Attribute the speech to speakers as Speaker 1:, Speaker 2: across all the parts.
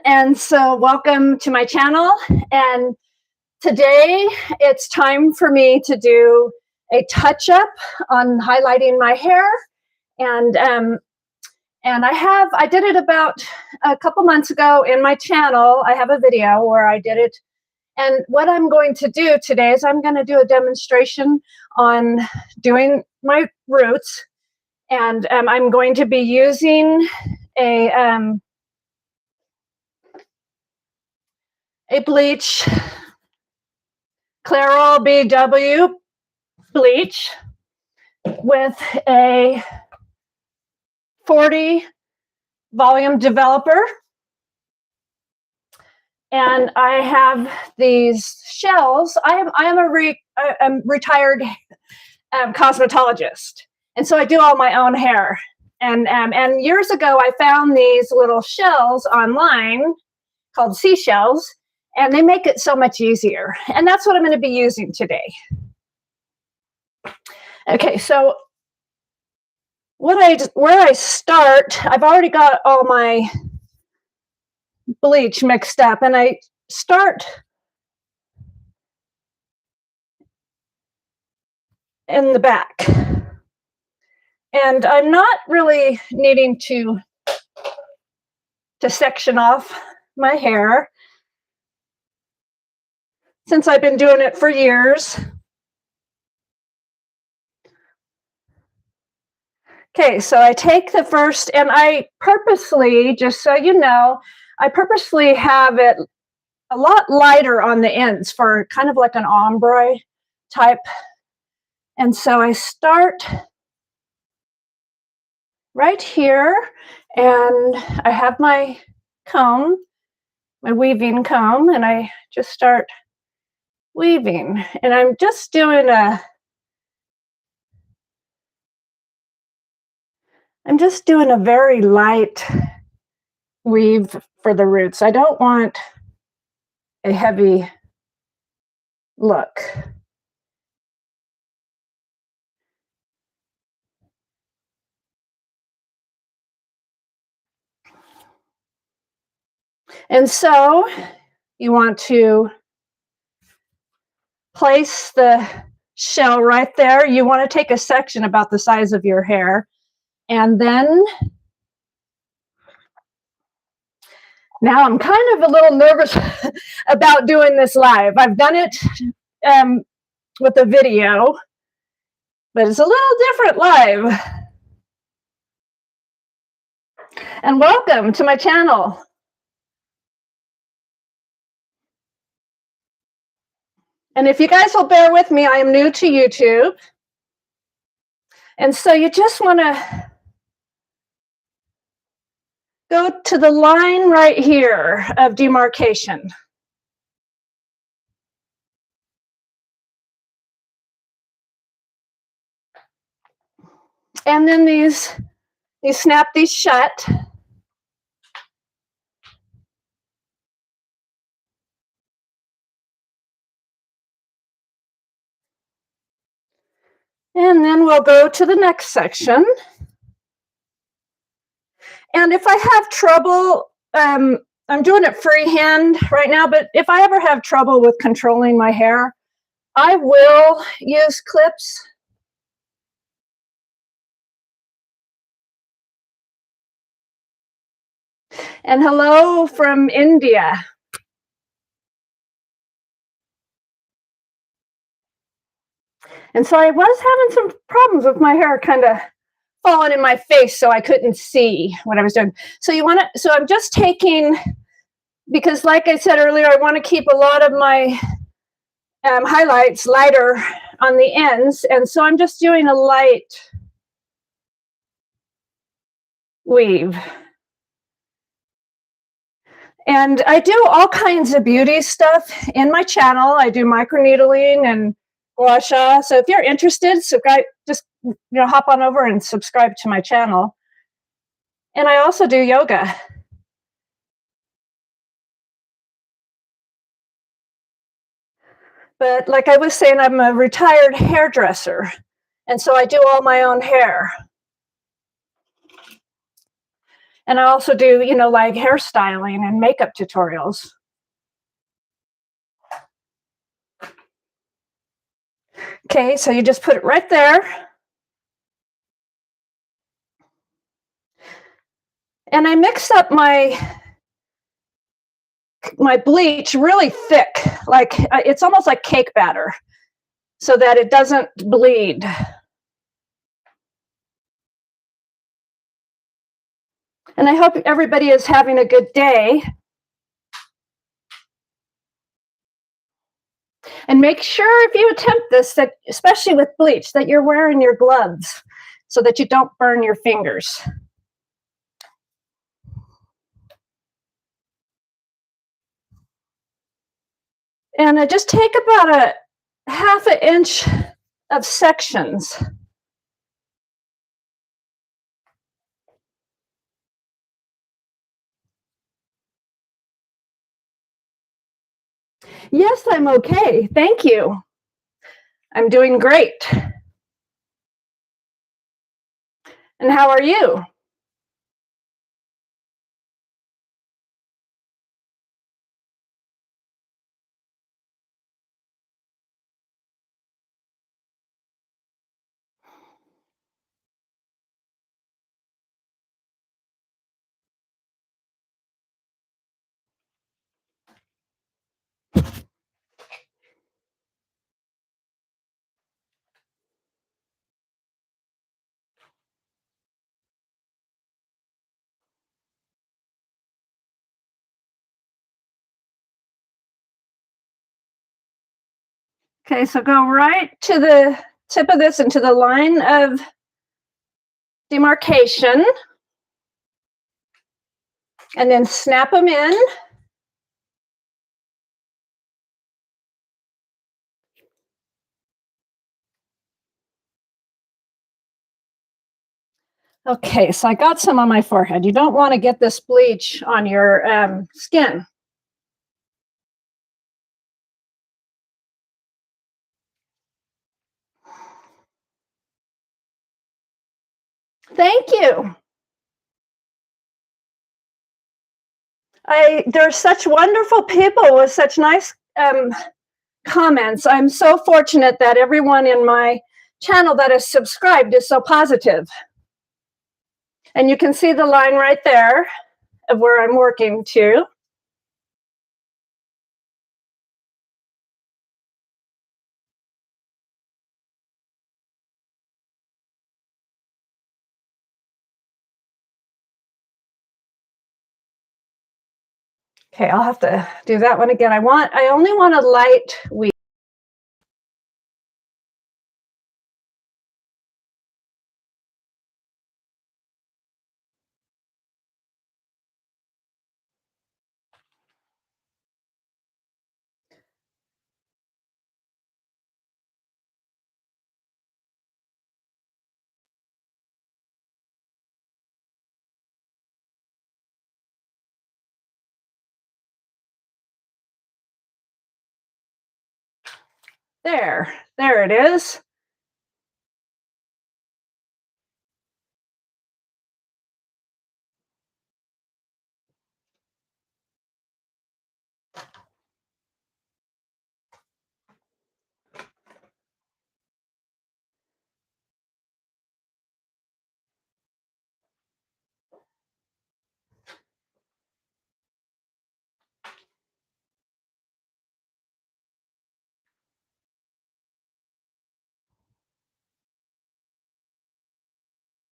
Speaker 1: and so welcome to my channel. And today it's time for me to do a touch-up on highlighting my hair. And I did it about a couple months ago in my channel. I have a video where I did it. And what I'm going to do today is I'm going to do a demonstration on doing my roots. And I'm going to be using a bleach, Clairol BW bleach with a 40 volume developer. And I have these shells. I am a retired cosmetologist. And so I do all my own hair. And years ago, I found these little shells online called seashells, and they make it so much easier. And that's what I'm going to be using today. Okay, so where I start, I've already got all my bleach mixed up, and I start in the back. And I'm not really needing to section off my hair since I've been doing it for years. Okay, so I take the first, and I purposely, just so you know, I purposely have it a lot lighter on the ends for kind of like an ombre type. And so I start right here, and I have my comb, my weaving comb, and I just start weaving. And I'm just doing a very light weave for the roots. I don't want a heavy look. And so you want to place the shell right there. You want to take a section about the size of your hair. And then, now I'm kind of a little nervous about doing this live. I've done it with a video, but it's a little different live. And welcome to my channel. And if you guys will bear with me, I am new to YouTube. And so you just want to go to the line right here of demarcation. And then you snap these shut. And then we'll go to the next section. And if I have trouble, I'm doing it freehand right now, but if I ever have trouble with controlling my hair, I will use clips. And hello from India. And so I was having some problems with my hair kind of falling in my face, so I couldn't see what I was doing. So so I'm just taking, because like I said earlier, I want to keep a lot of my highlights lighter on the ends. And so I'm just doing a light weave. And I do all kinds of beauty stuff in my channel. I do microneedling and gua sha. So if you're interested, subscribe, just hop on over and subscribe to my channel. And I also do yoga. But like I was saying, I'm a retired hairdresser, and so I do all my own hair. And I also do, like hairstyling and makeup tutorials. Okay, so you just put it right there. And I mix up my bleach really thick, like it's almost like cake batter, so that it doesn't bleed. And I hope everybody is having a good day. And make sure if you attempt this, that especially with bleach, that you're wearing your gloves so that you don't burn your fingers. And I just take about a half an inch of sections. Yes, I'm okay. Thank you. I'm doing great. And how are you? Okay, so go right to the tip of this into the line of demarcation, and then snap them in. Okay, so I got some on my forehead. You don't want to get this bleach on your skin. Thank you. There's such wonderful people with such nice comments. I'm so fortunate that everyone in my channel that is subscribed is so positive. And you can see the line right there of where I'm working to. Okay, I'll have to do that one again. I only want a light weave. There it is.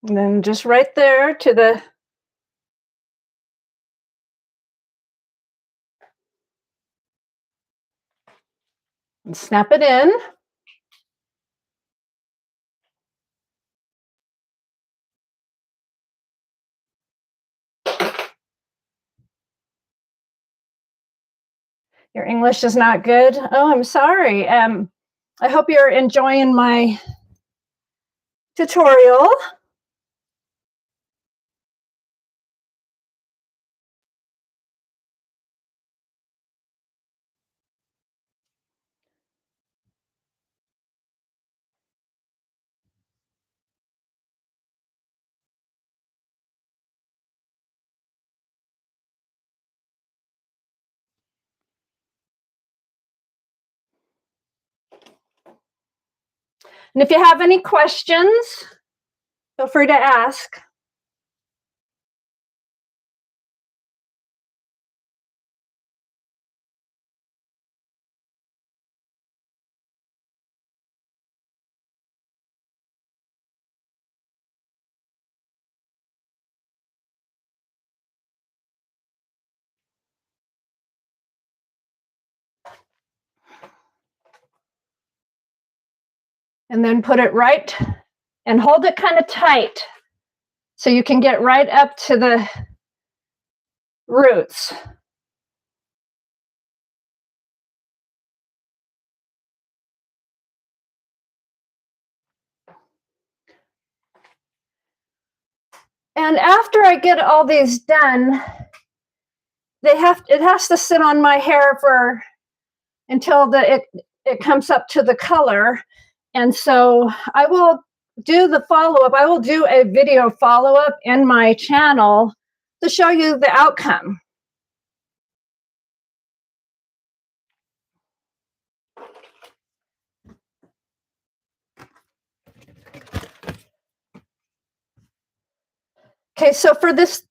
Speaker 1: And then just right there to the and snap it in. Your English is not good. Oh, I'm sorry. I hope you're enjoying my tutorial. And if you have any questions, feel free to ask. And then put it right and hold it kind of tight so you can get right up to the roots. And after I get all these done, it has to sit on my hair for until it comes up to the color. And so I will do the follow-up. I will do a video follow-up in my channel to show you the outcome. Okay, so for this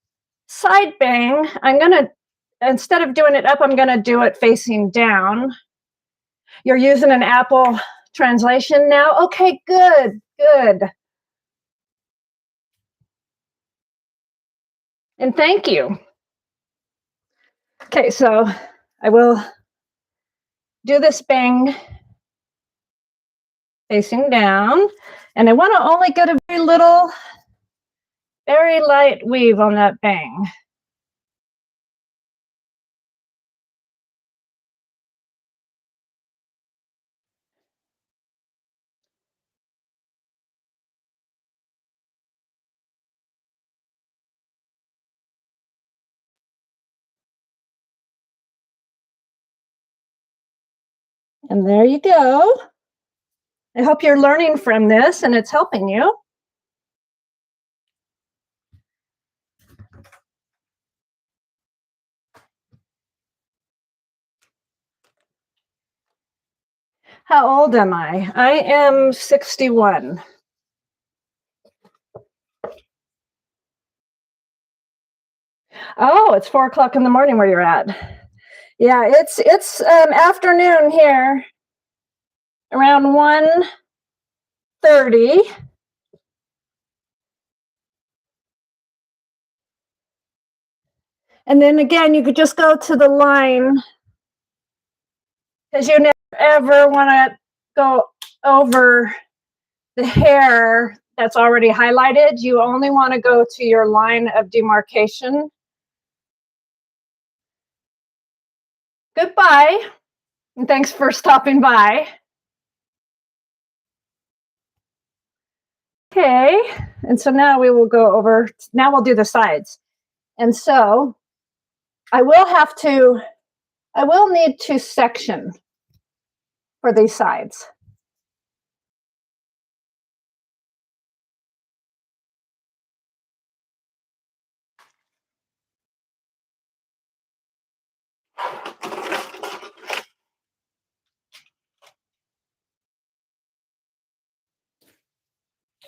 Speaker 1: side bang, I'm gonna, instead of doing it up, I'm gonna do it facing down. You're using an Apple translation now? Okay, good, good. And thank you. Okay, so I will do this bang facing down, and I want to only get a very little, very light weave on that bang. And there you go. I hope you're learning from this and it's helping you. How old am I? I am 61. Oh, it's 4 o'clock in the morning where you're at. Yeah, it's afternoon here, around 1:30. And then again, you could just go to the line because you never ever want to go over the hair that's already highlighted. You only want to go to your line of demarcation. Goodbye, and thanks for stopping by. Okay, and so now we will go over, now we'll do the sides. And so I will need to section for these sides.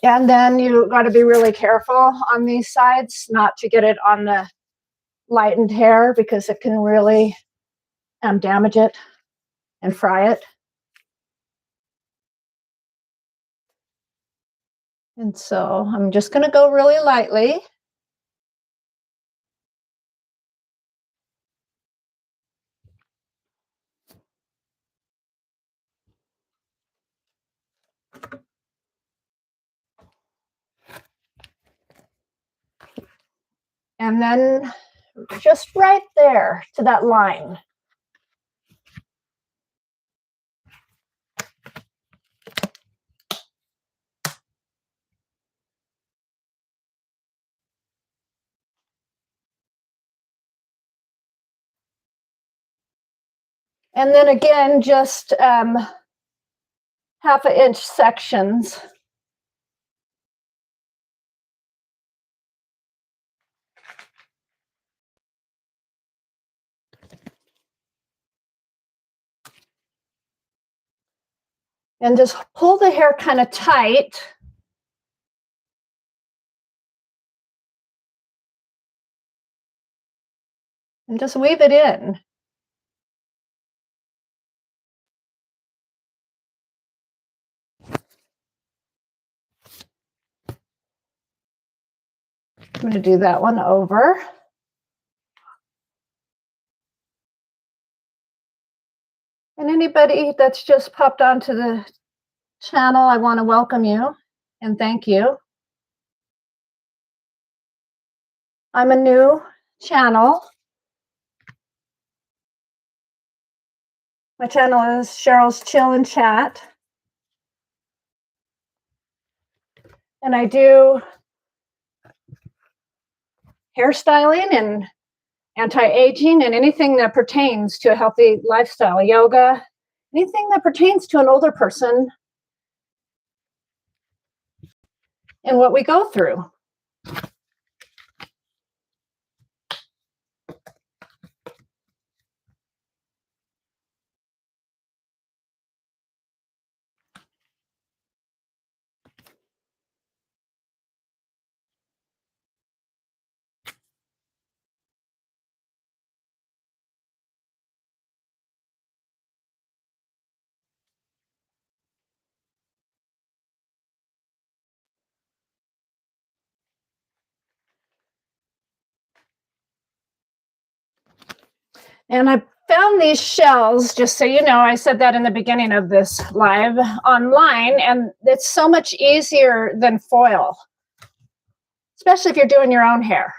Speaker 1: And then you got to be really careful on these sides not to get it on the lightened hair because it can really damage it and fry it. And so I'm just going to go really lightly. And then just right there to that line. And then again, just 1/2 inch sections. And just pull the hair kind of tight. And just weave it in. I'm going to do that one over. And anybody that's just popped onto the channel, I want to welcome you and thank you. I'm a new channel. My channel is Cheryl's Chill and Chat. And I do hairstyling and anti-aging and anything that pertains to a healthy lifestyle, yoga, anything that pertains to an older person and what we go through. And I found these shells, just so you know, I said that in the beginning of this live, online, and it's so much easier than foil, especially if you're doing your own hair.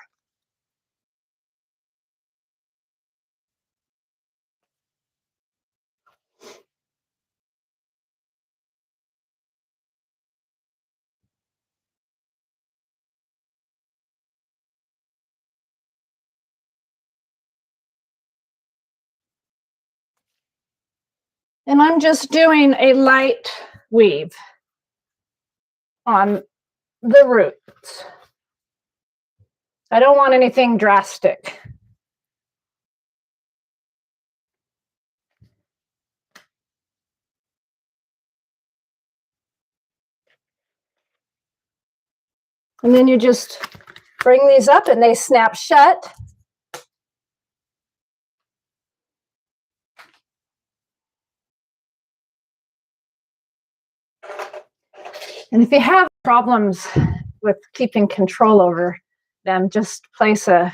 Speaker 1: And I'm just doing a light weave on the roots. I don't want anything drastic. And then you just bring these up and they snap shut. And if you have problems with keeping control over them, just place a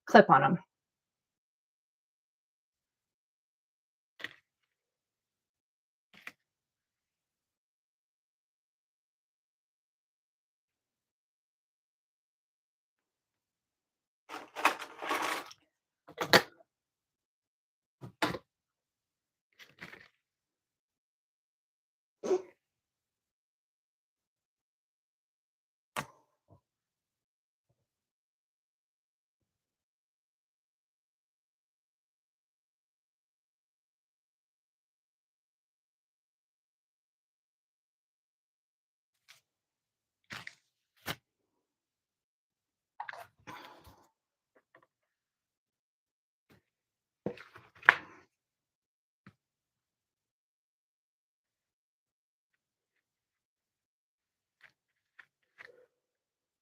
Speaker 1: clip on them.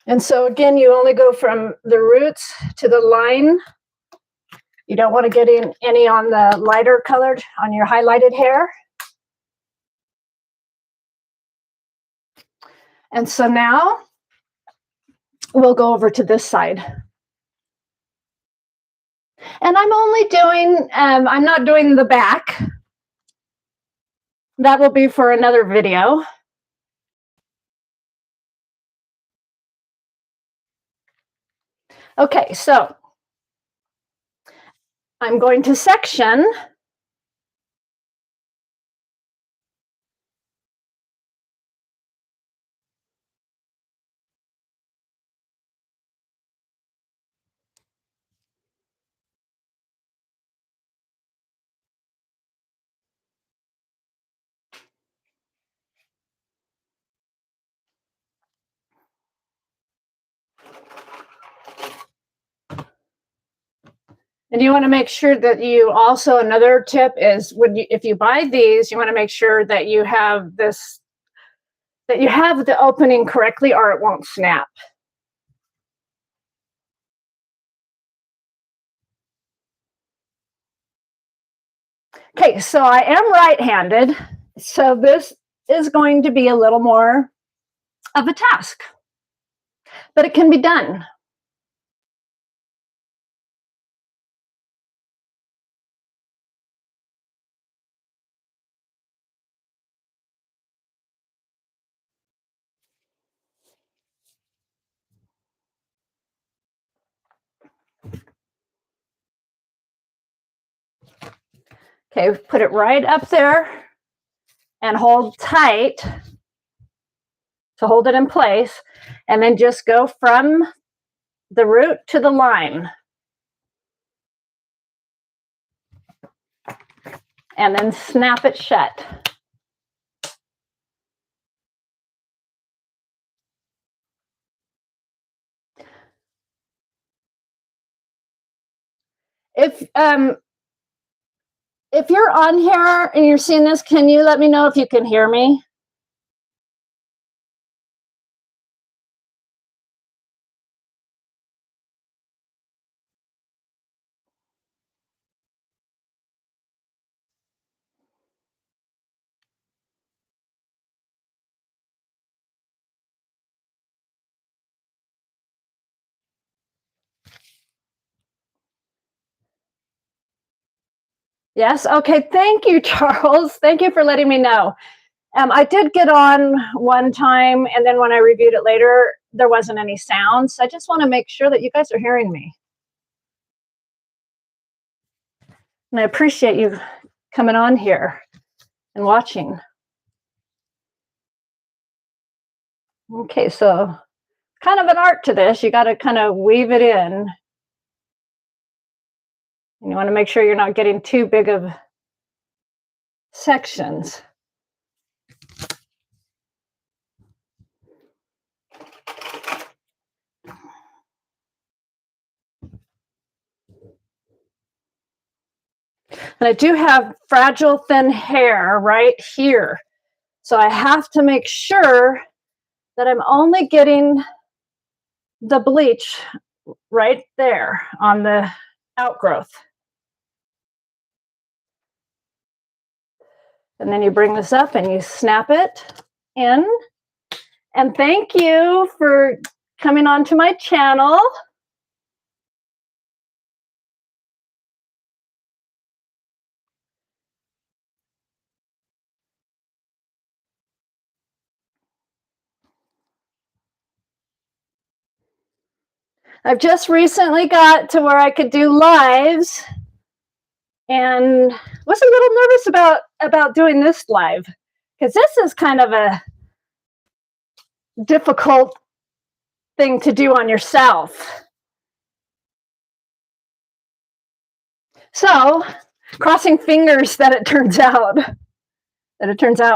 Speaker 1: And so again, you only go from the roots to the line. You don't want to get in any on the lighter colored, on your highlighted hair. And so now we'll go over to this side. And I'm only doing, I'm not doing the back. That will be for another video. Okay, so I'm going to section. And you want to make sure that you also, another tip is if you buy these, you want to make sure that you have this, that you have the opening correctly or it won't snap. Okay, so I am right-handed, so this is going to be a little more of a task, but it can be done. Okay, put it right up there and hold tight to hold it in place, and then just go from the root to the line. And then snap it shut. If you're on here and you're seeing this, can you let me know if you can hear me? Yes? Okay, thank you, Charles. Thank you for letting me know. I did get on one time, and then when I reviewed it later, there wasn't any sound. So I just want to make sure that you guys are hearing me. And I appreciate you coming on here and watching. Okay, so kind of an art to this. You got to kind of weave it in. And you want to make sure you're not getting too big of sections. And I do have fragile, thin hair right here. So I have to make sure that I'm only getting the bleach right there on the outgrowth. And then you bring this up and you snap it in. And thank you for coming on to my channel. I've just recently got to where I could do lives and was a little nervous about doing this live because this is kind of a difficult thing to do on yourself. So crossing fingers that it turns out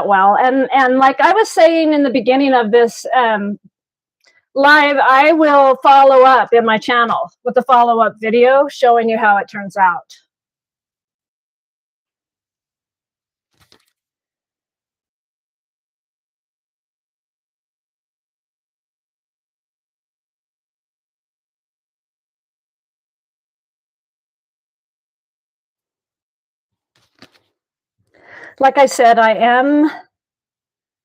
Speaker 1: well. And like I was saying in the beginning of this live, I will follow up in my channel with a follow-up video showing you how it turns out. Like I said, I am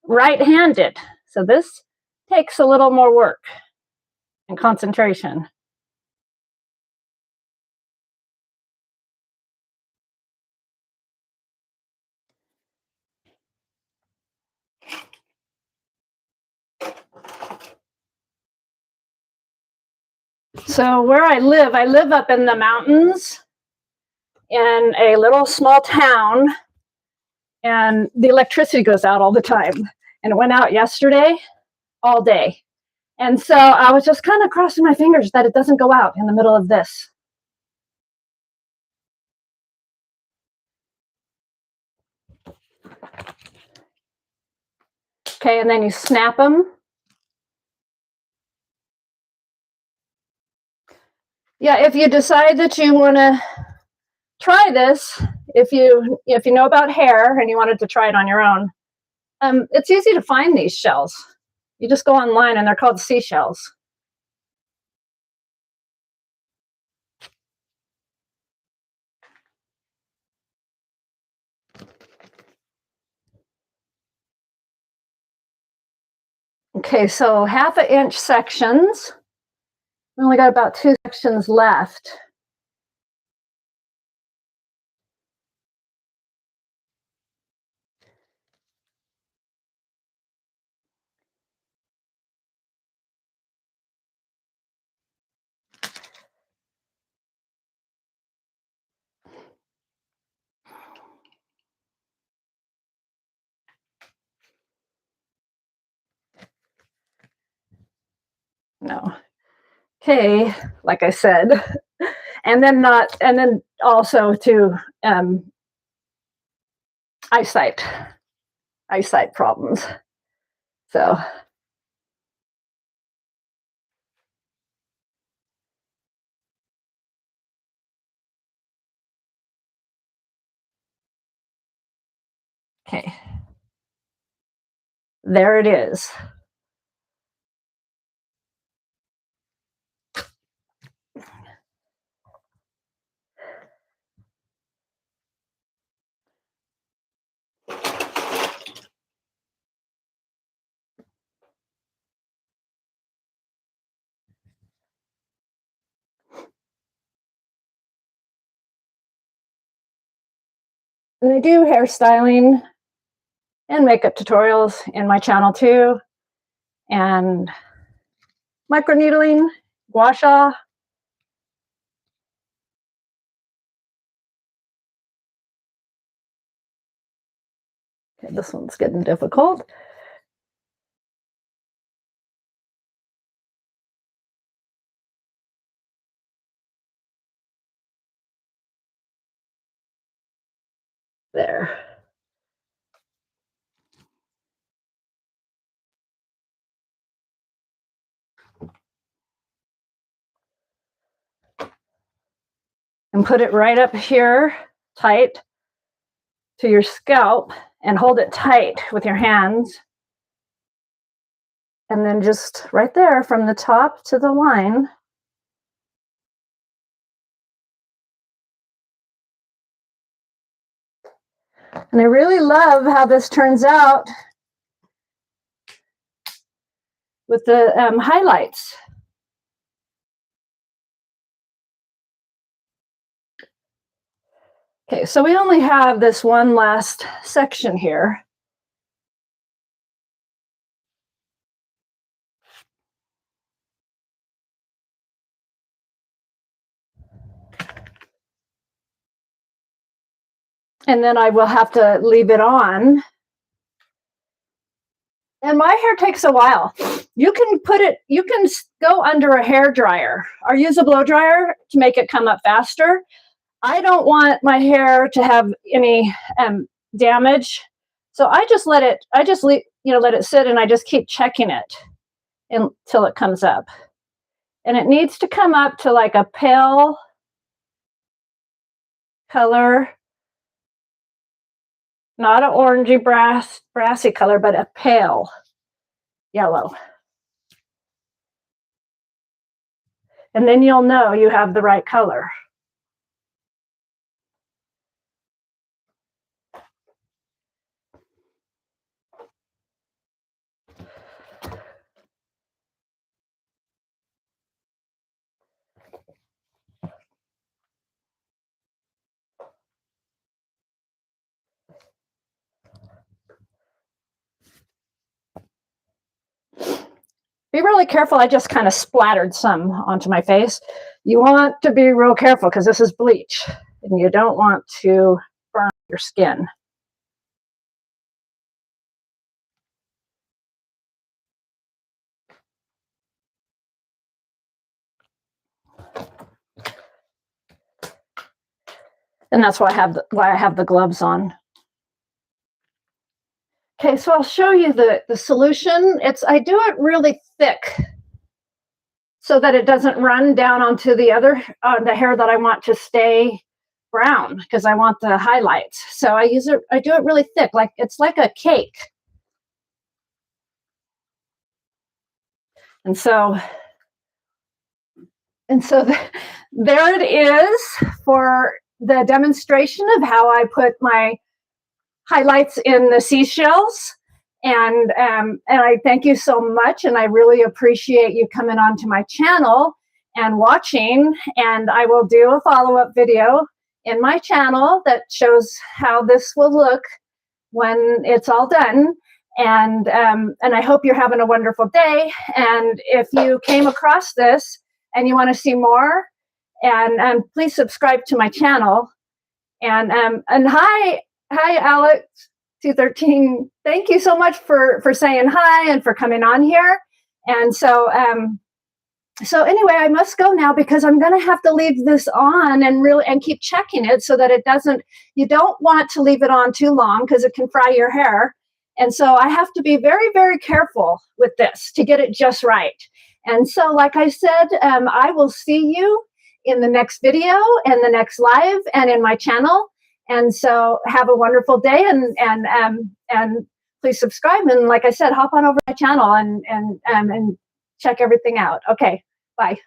Speaker 1: right-handed, so this takes a little more work and concentration. So where I live up in the mountains in a little small town, and the electricity goes out all the time. And it went out yesterday all day. And so I was just kind of crossing my fingers that it doesn't go out in the middle of this. Okay, and then you snap them. Yeah, if you decide that you want to try this, if you know about hair and you wanted to try it on your own, it's easy to find these shells. You just go online and they're called seashells. Okay, so 1/2 inch sections. We only got about 2 sections left. No. Okay, like I said, and then also to eyesight problems. So okay, there it is. And I do hairstyling and makeup tutorials in my channel too, and microneedling, gua sha. Okay, this one's getting difficult. There. And put it right up here, tight to your scalp, and hold it tight with your hands. And then just right there from the top to the line. And I really love how this turns out with the highlights. Okay, so we only have this one last section here. And then I will have to leave it on. And my hair takes a while. You can go under a hair dryer or use a blow dryer to make it come up faster. I don't want my hair to have any damage, so I just let it sit, and I just keep checking it until it comes up. And it needs to come up to like a pale color, not an orangey brassy color, but a pale yellow. And then you'll know you have the right color. Be really careful. I just kind of splattered some onto my face. You want to be real careful because this is bleach and you don't want to burn your skin. And that's why I have the gloves on. Okay, so I'll show you the solution. I do it really thick so that it doesn't run down onto the hair that I want to stay brown because I want the highlights. So I do it really thick, like it's like a cake. And so there it is for the demonstration of how I put my highlights in the seashells. And I thank you so much, and I really appreciate you coming onto my channel and watching. And I will do a follow-up video in my channel that shows how this will look when it's all done. And I hope you're having a wonderful day. And if you came across this and you want to see more, and please subscribe to my channel. And hi Alex 213. Thank you so much for saying hi and for coming on here. And so anyway, I must go now because I'm going to have to leave this on and keep checking it so that it doesn't. You don't want to leave it on too long because it can fry your hair. And so I have to be very, very careful with this to get it just right. And so, like I said, I will see you in the next video and the next live and in my channel. And so have a wonderful day, and please subscribe. And like I said, hop on over my channel and check everything out. Okay, bye.